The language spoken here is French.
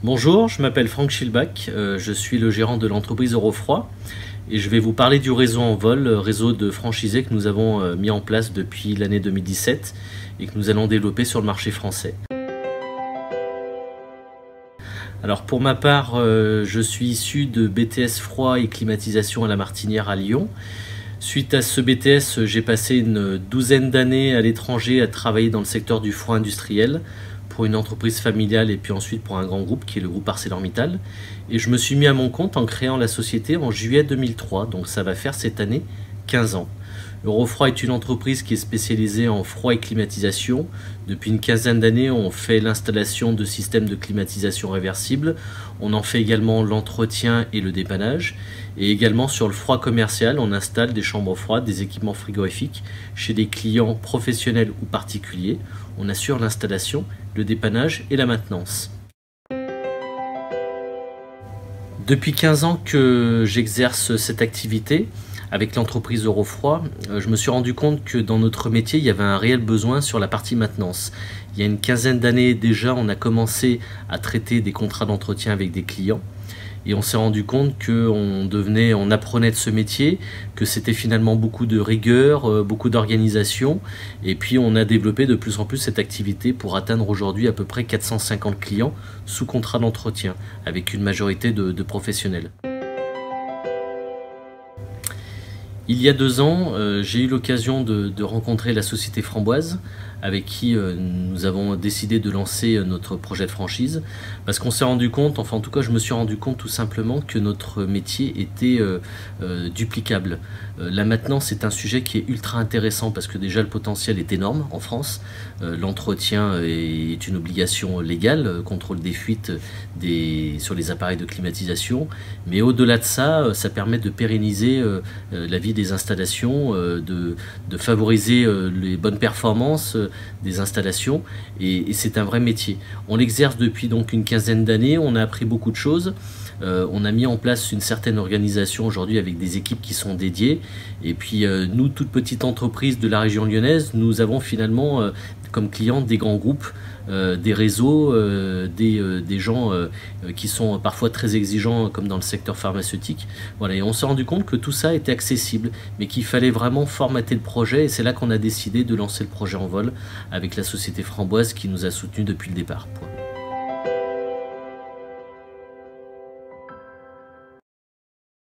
Bonjour, je m'appelle Franck Schilbach, je suis le gérant de l'entreprise Eurofroid et je vais vous parler du réseau Envol, réseau de franchisés que nous avons mis en place depuis l'année 2017 et que nous allons développer sur le marché français. Alors pour ma part, je suis issu de BTS Froid et Climatisation à la Martinière à Lyon. Suite à ce BTS, j'ai passé une douzaine d'années à l'étranger à travailler dans le secteur du froid industriel pour une entreprise familiale et puis ensuite pour un grand groupe qui est le groupe ArcelorMittal. Et je me suis mis à mon compte en créant la société en juillet 2003, donc ça va faire cette année 15 ans. Eurofroid est une entreprise qui est spécialisée en froid et climatisation. Depuis une quinzaine d'années, on fait l'installation de systèmes de climatisation réversibles. On en fait également l'entretien et le dépannage. Et également sur le froid commercial, on installe des chambres froides, des équipements frigorifiques chez des clients professionnels ou particuliers. On assure l'installation, le dépannage et la maintenance. Depuis 15 ans que j'exerce cette activité avec l'entreprise Eurofroid, je me suis rendu compte que dans notre métier, il y avait un réel besoin sur la partie maintenance. Il y a une quinzaine d'années déjà, on a commencé à traiter des contrats d'entretien avec des clients. Et on s'est rendu compte on apprenait de ce métier, que c'était finalement beaucoup de rigueur, beaucoup d'organisation. Et puis on a développé de plus en plus cette activité pour atteindre aujourd'hui à peu près 450 clients sous contrat d'entretien, avec une majorité de professionnels. Il y a 2 ans, j'ai eu l'occasion de rencontrer la société Framboise avec qui nous avons décidé de lancer notre projet de franchise parce qu'on s'est rendu compte, enfin en tout cas je me suis rendu compte tout simplement que notre métier était duplicable. La maintenance est un sujet qui est ultra intéressant parce que déjà le potentiel est énorme en France. L'entretien est une obligation légale, contrôle des fuites sur les appareils de climatisation, mais au-delà de ça, ça permet de pérenniser la vie des installations, de favoriser les bonnes performances des installations et c'est un vrai métier. On l'exerce depuis donc une quinzaine d'années, on a appris beaucoup de choses. On a mis en place une certaine organisation aujourd'hui avec des équipes qui sont dédiées et puis nous, toute petite entreprise de la région lyonnaise, nous avons finalement comme clients des grands groupes, des réseaux, des gens qui sont parfois très exigeants comme dans le secteur pharmaceutique. Voilà, et on s'est rendu compte que tout ça était accessible mais qu'il fallait vraiment formater le projet et c'est là qu'on a décidé de lancer le projet Envol avec la société Framboise qui nous a soutenus depuis le départ.